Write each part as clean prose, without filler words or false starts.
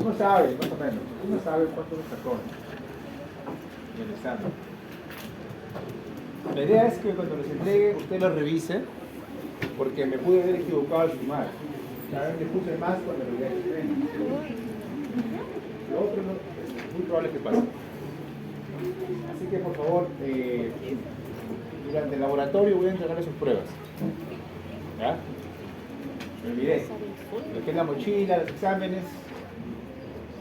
Uno sabe, más o menos, uno sabe cuánto nos sacó en el examen. La idea es que cuando les entregue, usted lo revise, porque me pude haber equivocado al sumar. A ver, le puse más cuando lo realidad es menos. Lo otro no, es muy probable que pase. Así que por favor, durante el laboratorio voy a entregarle sus pruebas. ¿Ya? Me olvidé. Lo que es la mochila, los exámenes.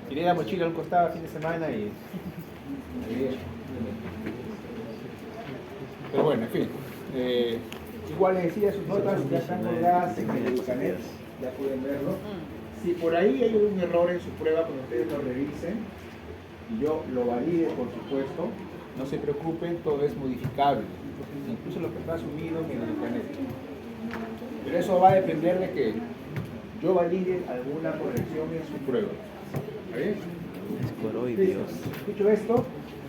Tiré la mochila a un costado a fin de semana y me olvidé. Pero bueno, en fin. Igual les decía, sus notas ya están colgadas en el Educanet, ya pueden verlo. Si por ahí hay un error en su prueba, cuando ustedes lo revisen y yo lo valide, por supuesto, no se preocupen, todo es modificable, incluso lo que está asumido en el Educanet. Pero eso va a depender de que yo valide alguna corrección en su prueba. ¿Está bien? Listo. Escucho esto.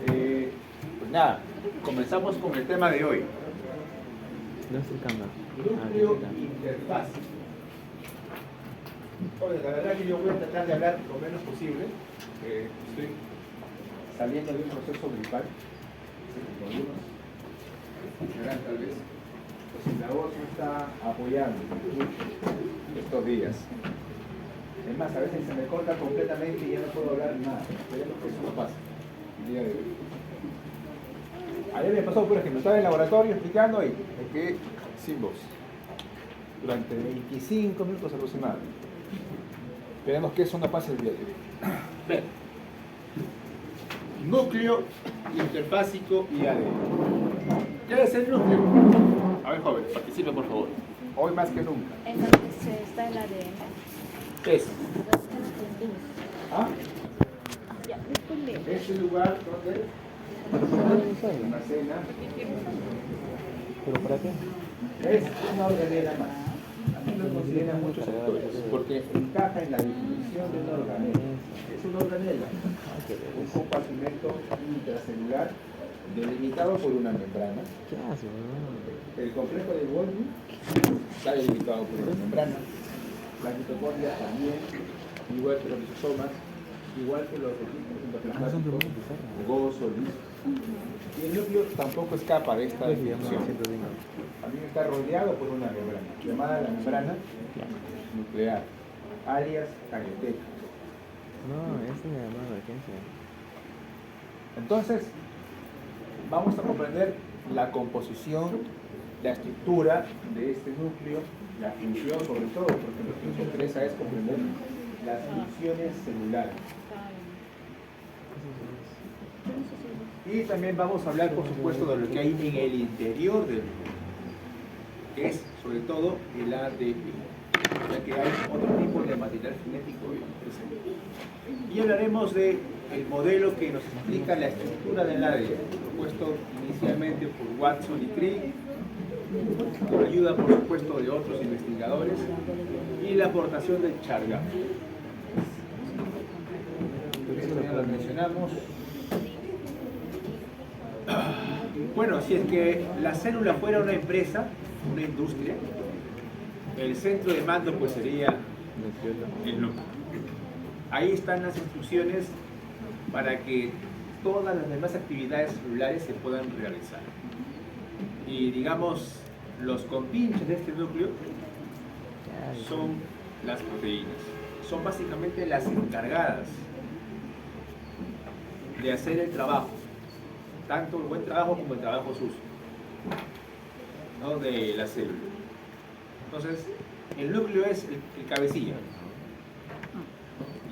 Pues nada, comenzamos con el tema de hoy. Núcleo interfaz. Oye, la verdad que yo voy a tratar de hablar lo menos posible. Estoy saliendo de un proceso gripal. Algunos escucharán tal vez. Pues la voz no está apoyando estos días. Es más, a veces se me corta completamente y ya no puedo hablar nada. Esperemos que eso no pase el día de hoy. Ayer me pasó, por ejemplo, estaba en el laboratorio explicando y me quedé sin voz durante 25 minutos aproximadamente. Esperemos que eso no pase el día de hoy. Bien. Núcleo interfásico y ADN. ¿Qué es el núcleo? A ver, joven, participe por favor. Hoy más que nunca. En donde se está el ADN. ¿Qué es? ¿Ah? Ya, responde. Es el lugar donde almacena. ¿Pero para qué? Es una organela más. A mí lo consideran muchos sectores porque encaja en la definición de una organela. Es una organela, un compartimento intracelular delimitado por una membrana. ¿Qué hace, weón? El complejo de Golgi está delimitado por una membrana. Las mitocondrias también, igual que los lisosomas, igual que los endoplasmáticos, rugoso, liso. Y el núcleo tampoco escapa de esta definición. También está rodeado por una membrana, llamada la membrana nuclear, alias carioteca. No, esa es la llamada emergencia. Entonces, vamos a comprender la composición, la estructura de este núcleo, la función sobre todo, porque lo que nos interesa es comprender las funciones celulares. Y también vamos a hablar, por supuesto, de lo que hay en el interior del núcleo, que es sobre todo el ADN, ya que hay otro tipo de material genético presente. Y hablaremos del modelo que nos explica la estructura del ADN, propuesto inicialmente por Watson y Crick, con ayuda, por supuesto, de otros investigadores, y la aportación de Chargaff. Eso ya lo mencionamos. Bueno, si es que la célula fuera una empresa, una industria, el centro de mando pues sería el núcleo. Ahí están las instrucciones para que todas las demás actividades celulares se puedan realizar. Y digamos, los compinches de este núcleo son las proteínas. Son básicamente las encargadas de hacer el trabajo, tanto el buen trabajo como el trabajo sucio, ¿no?, de la célula. Entonces, el núcleo es el cabecilla.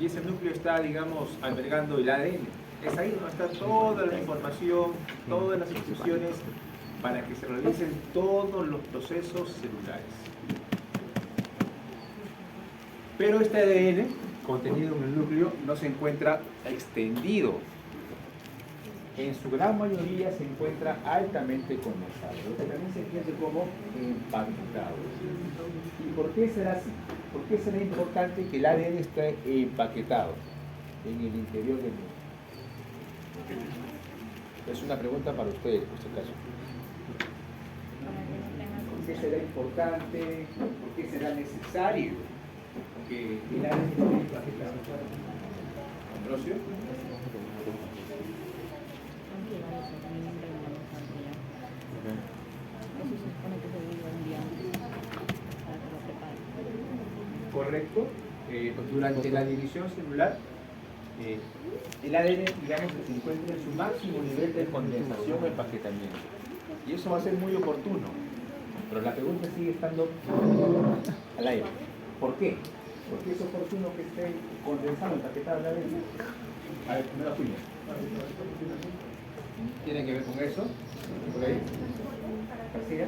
Y ese núcleo está, digamos, albergando el ADN. Es ahí donde está toda la información, todas las instrucciones para que se realicen todos los procesos celulares. Pero este ADN, contenido en el núcleo, no se encuentra extendido. En su gran mayoría se encuentra altamente condensado, lo que también se entiende como empaquetado. ¿Y por qué será así? ¿Por qué será importante que el ADN esté empaquetado en el interior del núcleo? Es una pregunta para ustedes, por si acaso. ¿Por qué será importante? ¿Por qué será necesario que el ADN esté empaquetado? aminoócido? Eso se supone que se debe un día antes para que lo prepare. Correcto. Durante la división celular, el ADN, digamos, que se encuentra en su máximo nivel de condensación o empaquetamiento. Y eso va a ser muy oportuno. Pero la pregunta sigue estando al aire. ¿Por qué? ¿Por qué es oportuno que esté condensado, empaquetado el ADN? A ver, primero Julio. ¿Tiene que ver con eso? ¿Por ahí? ¿García?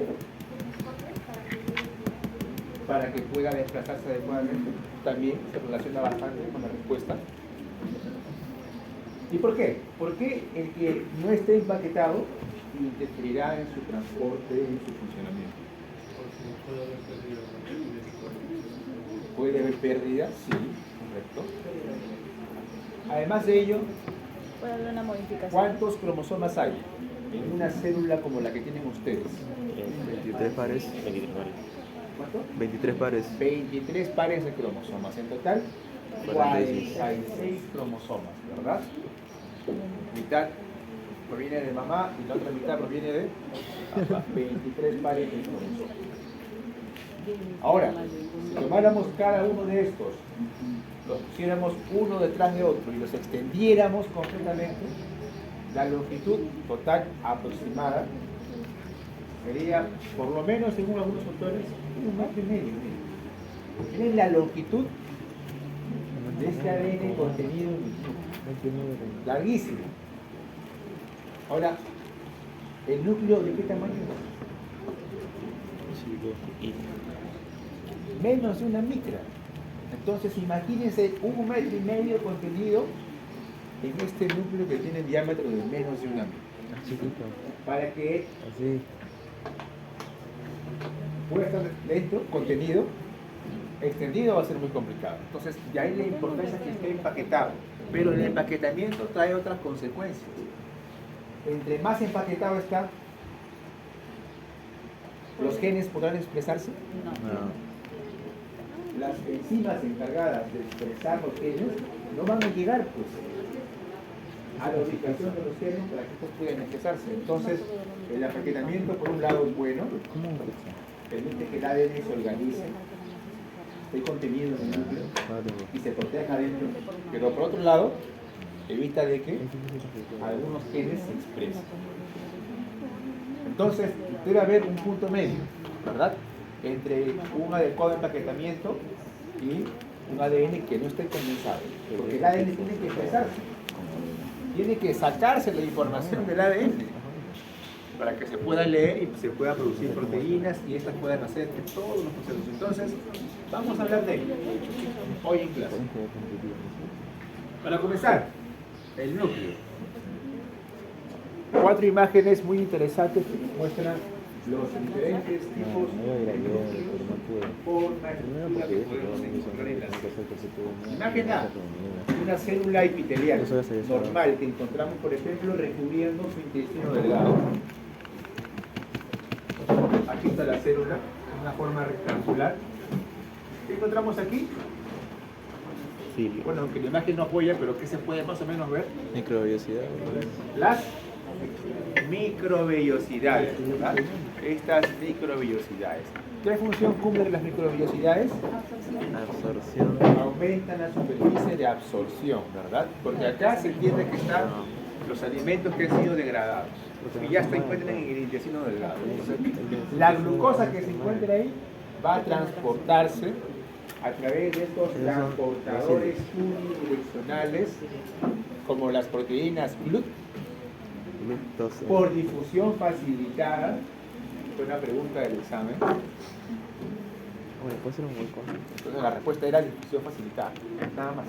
Para que pueda desplazarse adecuadamente. También se relaciona bastante con la respuesta. ¿Y por qué? Porque el que no esté empaquetado interferirá en su transporte, en su funcionamiento. ¿Puede haber pérdida? Sí, correcto. Además de ello, Puede haber una modificación. ¿cuántos cromosomas hay en una célula como la que tienen ustedes? 23 pares. 23 pares. ¿Cuánto? 23 pares. 23 pares de cromosomas. En total, 46 cromosomas, ¿verdad? Mitad proviene de mamá y la otra mitad proviene de papá. 23 pares de cromosomas. Ahora, si tomáramos cada uno de estos, los pusiéramos uno detrás de otro y los extendiéramos completamente, la longitud total aproximada sería, por lo menos según algunos autores, 1,5 metros. Miren la longitud de este ADN contenido en el núcleo. Larguísimo. Ahora, ¿el núcleo de qué tamaño es? Menos de una micra. Entonces imagínense 1,5 metros contenido en este núcleo que tiene diámetro de menos de una micra. Chiquito. Para que Así. pueda estar dentro, contenido, extendido va a ser muy complicado. Entonces, de ahí la importancia que esté empaquetado. Pero el empaquetamiento trae otras consecuencias. Entre más empaquetado está, ¿los genes podrán expresarse? No. No. Las enzimas encargadas de expresar los genes no van a llegar pues a la ubicación de los genes para que estos puedan expresarse. Entonces, el empaquetamiento por un lado es bueno, ¿Cómo? permite que el ADN se organice, esté contenido en el núcleo y se proteja adentro, pero por otro lado, evita de que algunos genes se expresen. Entonces, debe haber un punto medio, ¿verdad?, entre un adecuado empaquetamiento y un ADN que no esté condensado, porque el ADN tiene que expresarse, tiene que sacarse la información del ADN para que se pueda leer y se puedan producir proteínas y estas puedan hacer todos los procesos. Entonces, vamos a hablar de ello hoy en clase. Para comenzar, el núcleo. 4 imágenes muy interesantes que nos muestran los diferentes tipos de núcleos, forma, estructura que podemos encontrar en las células. Imagen A, una célula epitelial normal que encontramos, por ejemplo, recubriendo su intestino delgado. Aquí está la célula, en una forma rectangular. ¿Qué encontramos aquí? Sí. Bueno, aunque la imagen no apoya, pero ¿qué se puede más o menos ver? Microvellosidad. Las microvellosidades, ¿verdad? Estas microvellosidades. ¿Qué función cumplen las microvellosidades? Absorción. Aumentan la superficie de absorción, ¿verdad? Porque acá se entiende que están los alimentos que han sido degradados y ya se encuentran en el intestino delgado. Entonces, la glucosa que se encuentra ahí va a transportarse a través de estos transportadores unidireccionales como las proteínas GLUT por difusión facilitada. Fue una pregunta del examen. Bueno, puede ser un hueco. Entonces la respuesta era difusión facilitada. Nada más.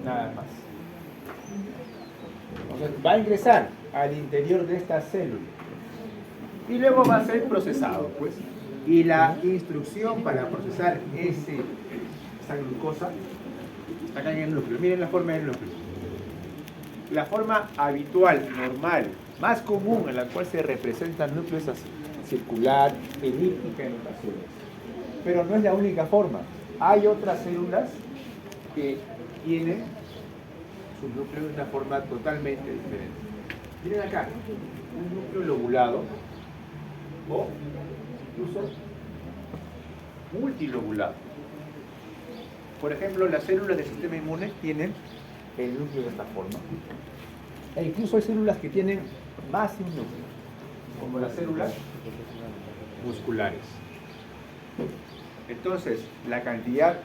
Nada más. Entonces va a ingresar al interior de esta célula y luego va a ser procesado, pues. Y la instrucción para procesar esa glucosa está acá en el núcleo. Miren la forma del núcleo. La forma habitual, normal, más común en la cual se representa el núcleo es así, circular, elíptica en ocasiones. Pero no es la única forma. Hay otras células que tienen su núcleo de una forma totalmente diferente. Miren acá, un núcleo lobulado o incluso multilobulado. Por ejemplo, las células del sistema inmune tienen el núcleo de esta forma. E incluso hay células que tienen más de un núcleo, como las células musculares. Entonces, la cantidad,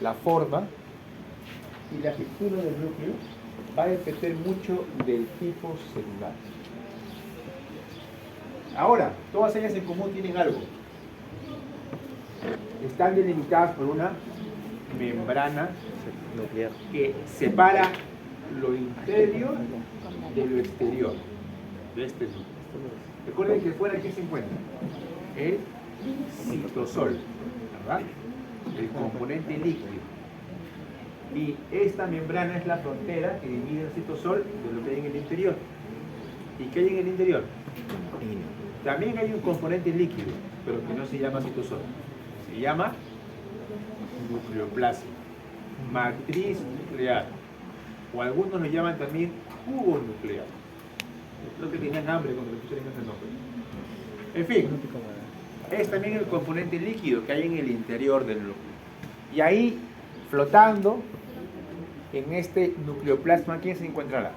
la forma y la estructura del núcleo va a depender mucho del tipo celular. Ahora, todas ellas en común tienen algo. Están delimitadas por una membrana Nuclear. que separa lo interior de lo exterior de este núcleo. Recuerden que fuera aquí se encuentra el citosol, ¿verdad? El componente líquido. Y esta membrana es la frontera que divide el citosol de lo que hay en el interior. ¿Y qué hay en el interior? También hay un componente líquido, pero que no se llama citosol. Se llama nucleoplasma, matriz nuclear, o algunos lo llaman también cubo nuclear. Creo que tenían hambre cuando le pusieron ese nombre. En fin, es también el componente líquido que hay en el interior del núcleo. Y ahí, flotando en este nucleoplasma, ¿quién se encontrará?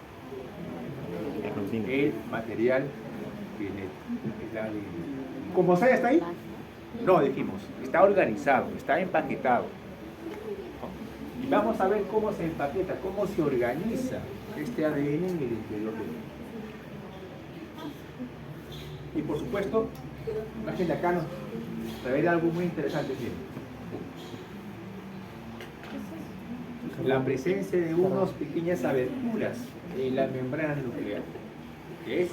El material genético, el ADN. ¿Cómo se está ahí? No, dijimos, está organizado, está empaquetado. Y vamos a ver cómo se empaqueta, cómo se organiza este ADN en el interior del núcleo. Y por supuesto, imagínate acá nos revela algo muy interesante. La presencia de unas pequeñas aberturas en la membrana nuclear, que es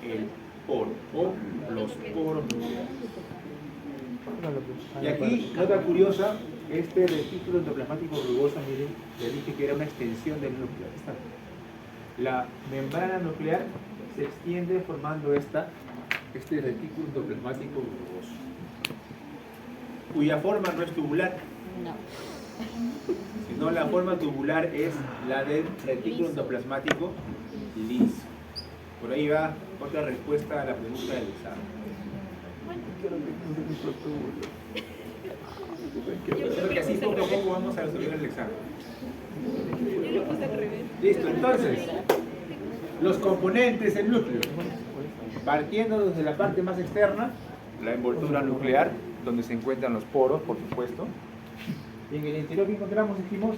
el poro o los poros nucleares. Y aquí, nota curiosa, este retículo endoplasmático rugoso, miren, le dije que era una extensión del núcleo. Ahí está. La membrana nuclear se extiende formando este retículo endoplasmático rugoso, cuya forma no es tubular, No. sino la forma tubular es la del retículo endoplasmático liso. Por ahí va otra respuesta a la pregunta del examen. Creo que así poco a poco vamos a resolver el examen. Listo, entonces, los componentes del núcleo, partiendo desde la parte más externa, la envoltura nuclear, donde se encuentran los poros, por supuesto. Y en el interior que encontramos, dijimos,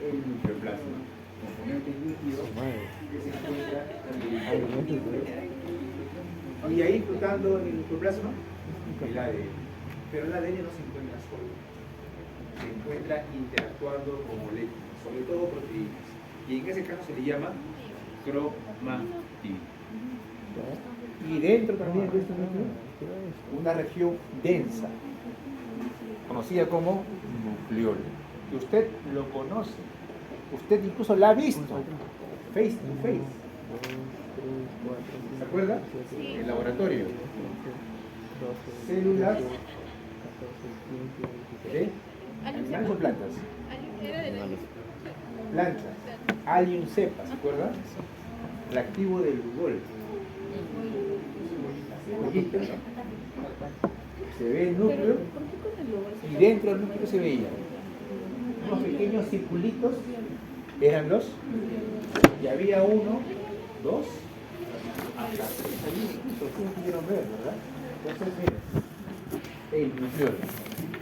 el nucleoplasma, componente líquido que se encuentra en el interior. Y ahí flotando en el nucleoplasma, el ADN. Pero el ADN no se encuentra solo, se encuentra interactuando con moléculas, sobre todo proteínas. Y en ese caso se le llama cromatina. Y dentro también de este núcleo, una región densa, conocida como nucleolo, que usted lo conoce, usted incluso la ha visto, face to face. ¿Se acuerda? En el laboratorio. Células de animales o plantas. Plantas. Allium cepa, ¿se acuerda? El activo del Lugol. Se ve el núcleo y dentro del núcleo se veían unos pequeños circulitos, eran los, y había uno, dos, hasta tres allí, ustedes pudieron ver, ¿verdad? Entonces, miren, el nucleolo.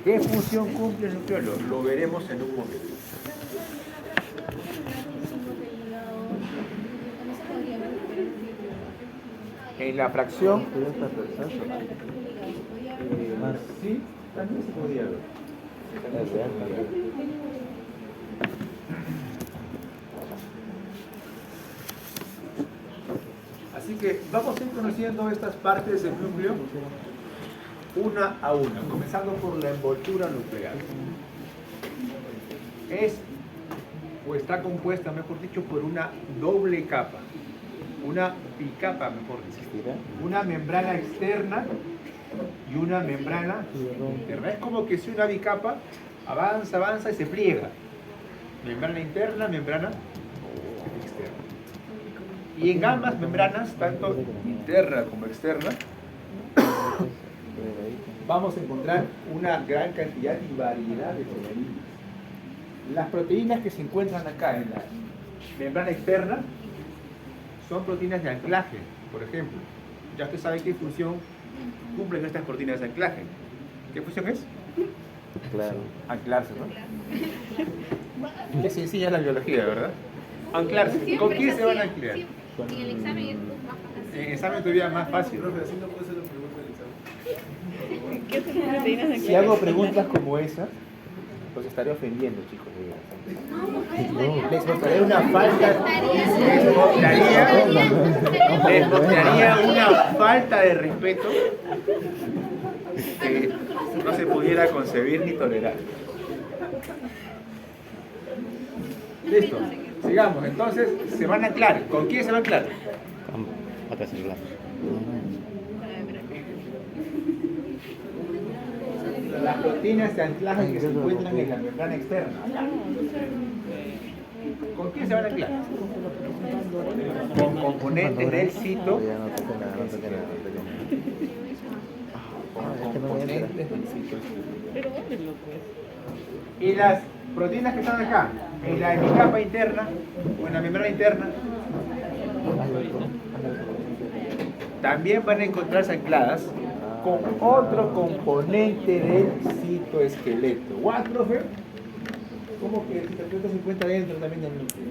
¿Qué función cumple el nucleolo? Lo veremos en un momento. En la fracción, sí, también se podría ver. Así que vamos a ir conociendo estas partes del núcleo una a una, comenzando por la envoltura nuclear. Es, o está compuesta, mejor dicho, por una doble capa, una bicapa, mejor dicho, una membrana externa y una membrana interna. Es como que si una bicapa avanza y se pliega. Membrana interna, membrana externa. Y en ambas membranas, tanto interna como externa, vamos a encontrar una gran cantidad y variedad de proteínas. Las proteínas que se encuentran acá en la membrana externa son proteínas de anclaje, por ejemplo. Ya usted sabe qué función cumplen estas proteínas de anclaje. ¿Qué función es? Claro. Anclarse, ¿no? Qué sencilla la biología, ¿verdad? Anclarse. ¿Con quién se van a anclar? En el examen es más fácil. En el examen todavía es más fácil. Profe, así no puede ser la pregunta del examen. ¿Qué son proteínas de Si hago preguntas como esa, los estaré ofendiendo, chicos. Les mostraré una falta, les mostraría una falta de respeto que no se pudiera concebir ni tolerar. Listo, sigamos. Entonces, se van a anclar. ¿Con quién se van a anclar? Acá celular. Las proteínas de anclaje que se encuentran en la membrana externa. ¿Con quién se van a anclar? Con componentes del cito. Ya no toque nada, no toque nada, no toque nada. Es que no me entra. Componentes del citoesqueleto. Pero ¿dónde lo puedes? Y las proteínas que están acá, en la hemicapa interna o en la membrana interna, también van a encontrarse ancladas con otro componente del citoesqueleto. ¿What, profe? ¿Cómo que el citoesqueleto se encuentra dentro también del núcleo?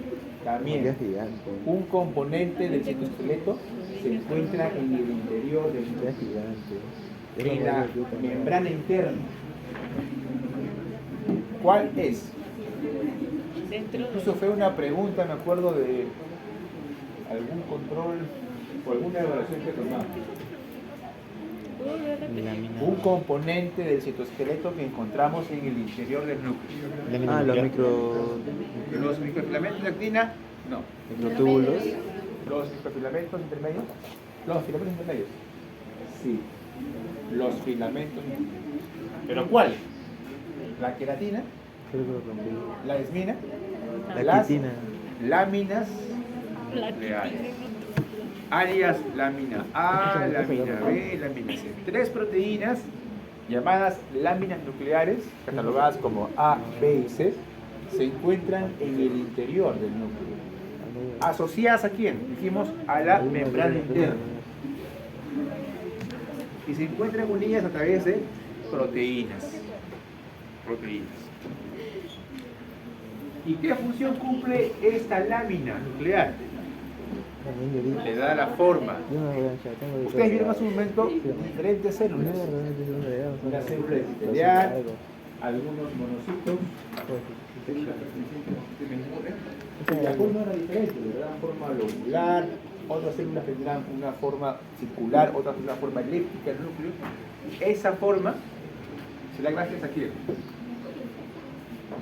También. Es gigante. Un componente del citoesqueleto se encuentra en el interior del Es núcleo, gigante. en la membrana interna. ¿Cuál es? Dentro de... Eso fue una pregunta, me acuerdo, de algún control o alguna evaluación que tomamos. Un componente del citoesqueleto que encontramos en el interior del núcleo. Ah, los micro... Los microfilamentos de actina, no. microtúbulos. Los microfilamentos intermedios. Los filamentos intermedios. Sí. Los filamentos intermedios. ¿Pero cuál? La queratina, Creo que lo rompí. la esmina, La las quitina. láminas nucleares. Alias lámina A, lámina B, lámina C. Tres proteínas llamadas láminas nucleares, catalogadas como A, B y C, se encuentran en el interior del núcleo. ¿Asociadas a quién? Dijimos a la membrana interna. Y se encuentran unidas a través de proteínas. ¿Y qué función cumple esta lámina nuclear? Le da la forma. Ustedes vieron hace un momento diferentes células. Una célula epitelial, algunos monocitos. La forma era diferente, le daban forma lobular, otras células tendrán una forma circular, otras una forma elíptica del núcleo. Esa forma se da gracias a quién?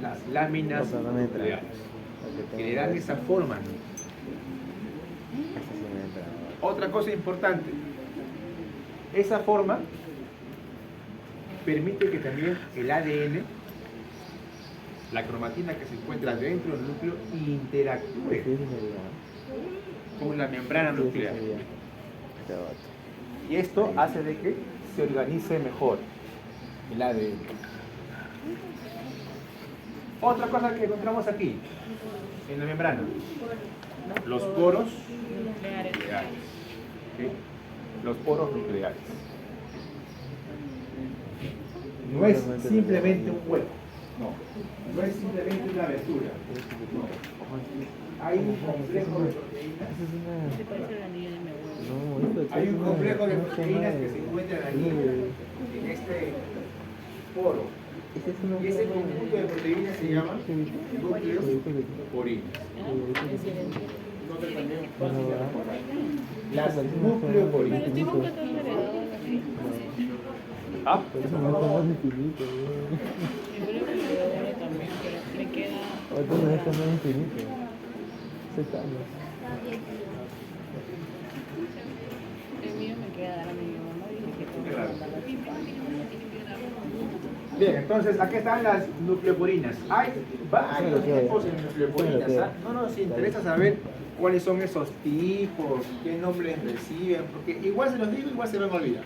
Las láminas nucleares, que le dan esa forma. Otra cosa importante, esa forma permite que también el ADN, la cromatina que se encuentra dentro del núcleo, interactúe con la membrana nuclear. Y esto hace de que se organice mejor el ADN. Otra cosa que encontramos aquí, en la membrana, los poros nucleares. ¿Sí? Los poros nucleares. No es simplemente un hueco, no es simplemente una abertura. No. Hay un complejo de proteínas. ¿Te parece el anillo de mi abuelo? Hay un complejo de proteínas que se encuentran aquí, en este poro. Y ese conjunto de proteínas se llama núcleos porinos. Nosotros también las nucleoporinas. Pero estoy buscando un heredado así. Ah, Eso no está más infinito. Yo creo que el heredado también, pero me queda... Ahorita no está más infinito. 6 años. El mío me queda dar a mi mamá y dije que tengo que mandarlo a chupar. Bien, entonces aquí están las nucleoporinas. Hay varios tipos de nucleoporinas. ¿Ah? No nos interesa saber cuáles son esos tipos, qué nombres reciben, porque igual se los digo, igual se van a olvidar.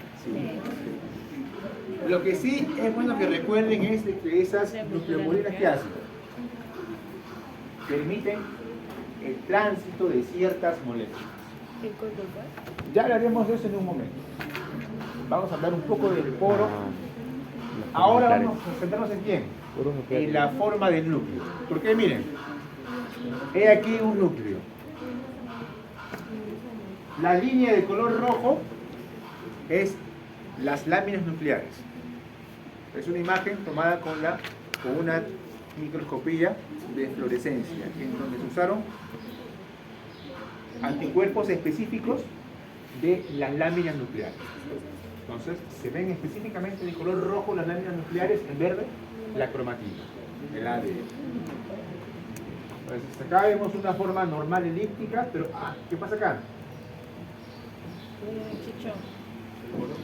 Lo que sí es bueno que recuerden es de que esas nucleoporinas, ¿qué hacen? Permiten el tránsito de ciertas moléculas. Ya hablaremos de eso en un momento. Vamos a hablar un poco del poro. Ahora vamos a centrarnos en quién, en la forma del núcleo. Porque miren, he aquí un núcleo. La línea de color rojo es las láminas nucleares. Es una imagen tomada con una microscopía de fluorescencia, en donde se usaron anticuerpos específicos de las láminas nucleares. Entonces, se ven específicamente de color rojo las láminas nucleares, en verde la cromatina, el ADN. Entonces, acá vemos una forma normal elíptica, pero ¿qué pasa acá?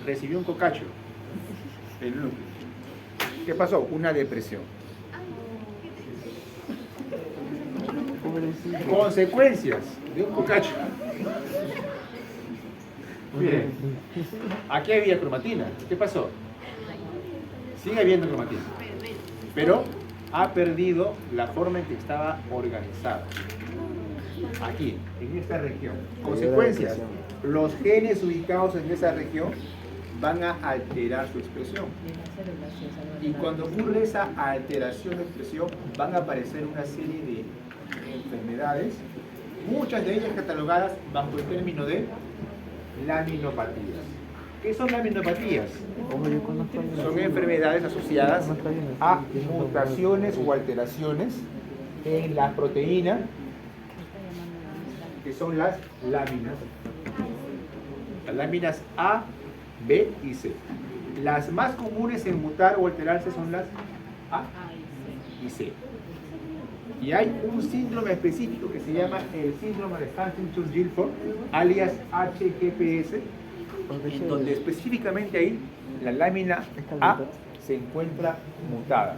Recibió un cocacho el núcleo. ¿Qué pasó? Una depresión. Consecuencias de un cocacho. Miren, aquí había cromatina. ¿Qué pasó? Sigue habiendo cromatina, pero ha perdido la forma en que estaba organizada. Aquí, en esta región. Consecuencias, los genes ubicados en esa región van a alterar su expresión. Y cuando ocurre esa alteración de expresión, van a aparecer una serie de enfermedades, muchas de ellas catalogadas bajo el término de laminopatías. ¿Qué son laminopatías? Son enfermedades asociadas a mutaciones o alteraciones en la proteína, que son las láminas A, B y C. Las más comunes en mutar o alterarse son las A y C. Y hay un síndrome específico que se llama el síndrome de Huntington-Gilford, alias HGPS, en donde específicamente ahí la lámina A se encuentra mutada.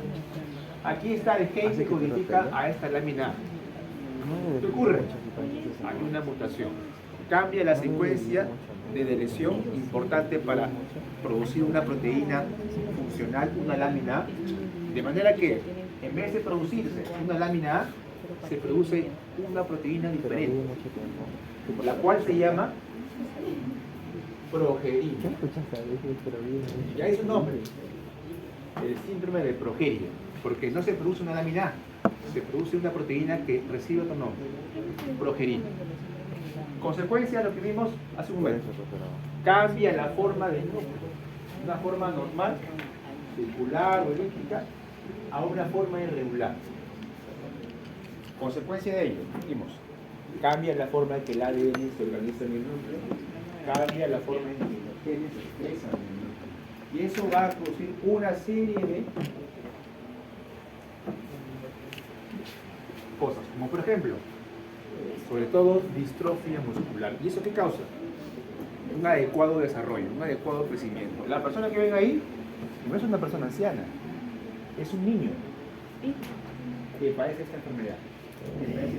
Aquí está el gen que codifica a esta lámina A. ¿Qué ocurre? Hay una mutación. Cambia la secuencia de deleción importante para producir una proteína funcional, una lámina A, de manera que en vez de producirse una lámina A, se produce una proteína diferente, la cual se llama progerina. Ya es un nombre, el síndrome de progeria, porque no se produce una lámina A, se produce una proteína que recibe otro nombre, progerina. Consecuencia de lo que vimos hace un momento, cambia la forma del núcleo, una forma normal, circular o elíptica, a una forma irregular. Consecuencia de ello, vimos, cambia la forma en que el ADN se organiza en el núcleo, cambia la forma en que los genes se expresan en el núcleo. Y eso va a producir una serie de cosas, como por ejemplo, sobre todo distrofia muscular. ¿Y eso qué causa? Un adecuado desarrollo, un adecuado crecimiento. La persona que ven ahí no es una persona anciana, es un niño que padece esta enfermedad, que padece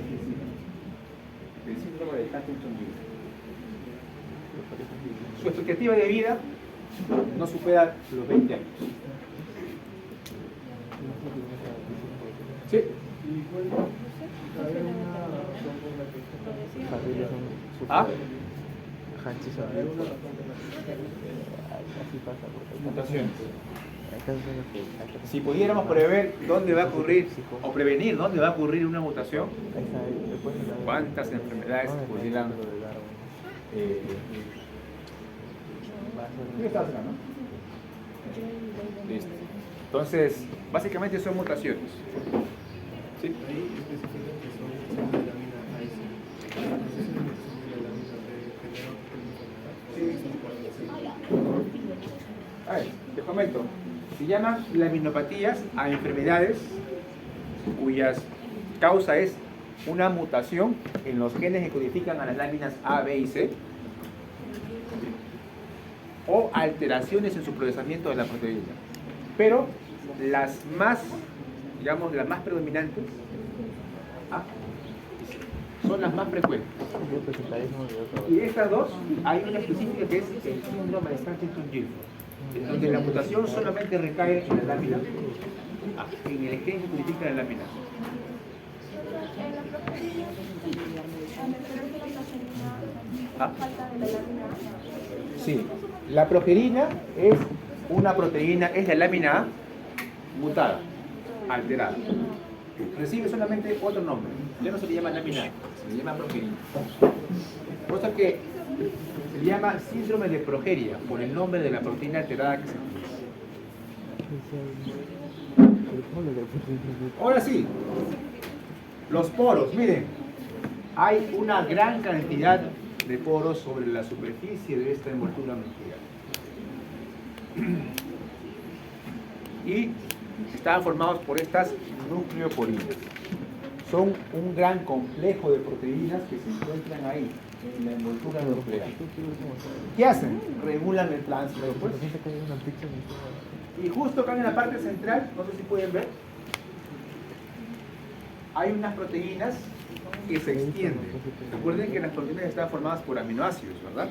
el síndrome de Huntington-Gilford. Su expectativa de vida no supera los 20 años. ¿Sí? ¿Ah? Mutaciones. Si pudiéramos prever dónde va a ocurrir, o prevenir dónde va a ocurrir una mutación, cuántas enfermedades pudieran... ¿Qué estás acá, no? Listo. Entonces, básicamente son mutaciones. ¿Sí? A ver, te comento. Se llaman laminopatías a enfermedades cuyas causa es una mutación en los genes que codifican a las láminas A, B y C, o alteraciones en su procesamiento de la proteína. Pero las más, digamos, las más predominantes, ¿ah? son las más frecuentes. Y de estas dos, hay una específica que es el síndrome de Huntington-Gilford, en donde la mutación solamente recae en la lámina, en el gen que codifica la lámina. ¿Ah? Sí, la progerina es una proteína, es la lámina A mutada, alterada. Recibe solamente otro nombre, ya no se le llama lámina A, se le llama progerina. Por eso que se le llama síndrome de progeria, por el nombre de la proteína alterada que se utiliza. Ahora sí, los poros, miren, hay una gran cantidad de poros sobre la superficie de esta envoltura nuclear. Y están formados por estas nucleoporinas. Son un gran complejo de proteínas que se encuentran ahí, en la envoltura nuclear. ¿Qué hacen? Regulan el tránsito. Pues. Y justo acá en la parte central, no sé si pueden ver, hay unas proteínas que se extienden. Recuerden que las proteínas están formadas por aminoácidos, ¿verdad?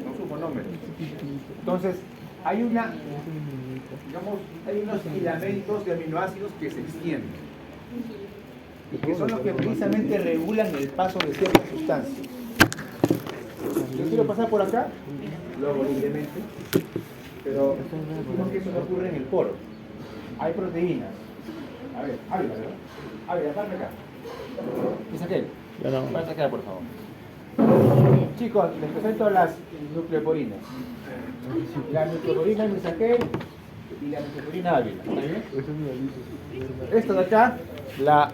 Son sus monómeros. Entonces, hay unos filamentos de aminoácidos que se extienden y que son los que precisamente regulan el paso de ciertas sustancias. Yo quiero pasar por acá, lo hago libremente, pero decimos que eso no ocurre en el poro. Hay proteínas. A ver, háblala, ¿verdad? Háblala, aparte acá. ¿Qué es aquel? Pasa acá, por favor. Chicos, les presento las nucleoporinas. La nucleoporina Misaquel y la nucleoporina Ávila. ¿Está bien? Esto de acá, la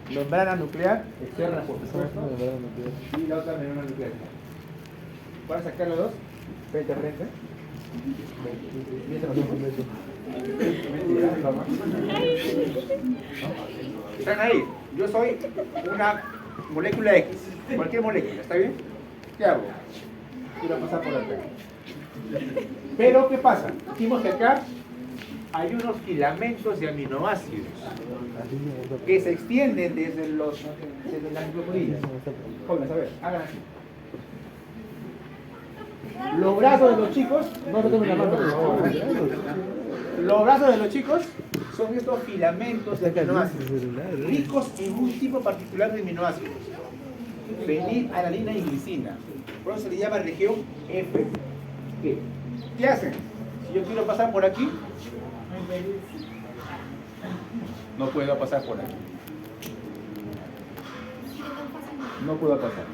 membrana nuclear externa, por supuesto, y la otra membrana nuclear. ¿Pueden sacar los dos? Frente a frente. Están ahí. Yo soy una molécula X, cualquier molécula, ¿está bien? ¿Qué hago? Quiero pasar por acá. Pero, ¿qué pasa? Dijimos que acá hay unos filamentos de aminoácidos que se extienden desde las nucleoporinas. Jóvenes, a ver, hagan así. Los brazos de los chicos, no se tomen la mano, por favor. Los brazos de los chicos son estos filamentos de aminoácidos, ricos en un tipo particular de aminoácidos, fenilalanina y glicina. Por eso se le llama región F. ¿Qué hacen? Si yo quiero pasar por aquí, no puedo pasar por aquí. No puedo pasar.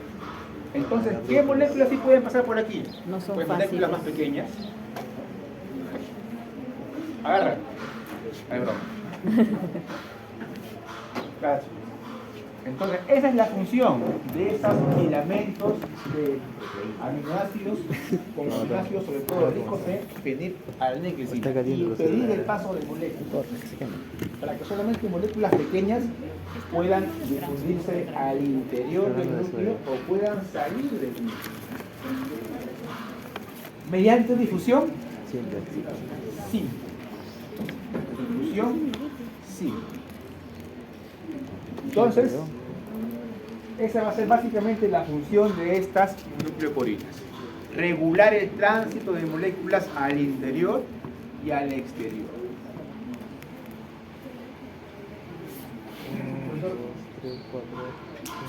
Entonces, ¿qué moléculas sí pueden pasar por aquí? No son pues fáciles. moléculas más pequeñas. Agarra. Hay broma. Gracias. Entonces, esa es la función de esos filamentos de aminoácidos, con aminoácidos sobre todo ricos en fenilalanina y glicina, y impedir el paso de moléculas, para que solamente moléculas pequeñas puedan difundirse al interior del núcleo o puedan salir del núcleo. ¿Mediante difusión? Sí. Difusión, sí. Entonces, esa va a ser básicamente la función de estas nucleoporinas. Regular el tránsito de moléculas al interior y al exterior.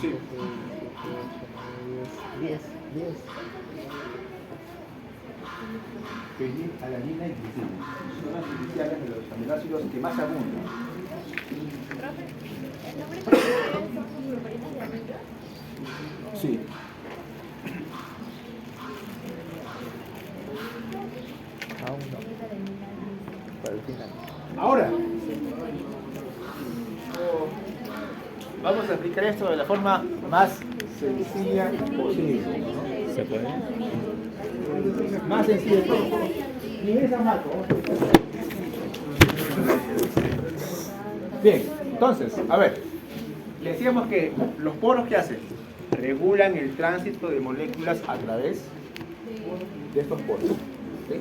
Sí. 10. Fenilalanina y glicina. Son las iniciales de los aminoácidos que más abundan. ¿El nombre completo son nucleoporinas de amilo? Sí. Aún no. Para el final. Ahora, vamos a explicar esto de la forma más sencilla posible. ¿Se puede? Más sencilla posible. Ingresa Marco. Bien, entonces, a ver, le decíamos que los poros, ¿qué hacen? Regulan el tránsito de moléculas a través de estos poros. ¿Sí?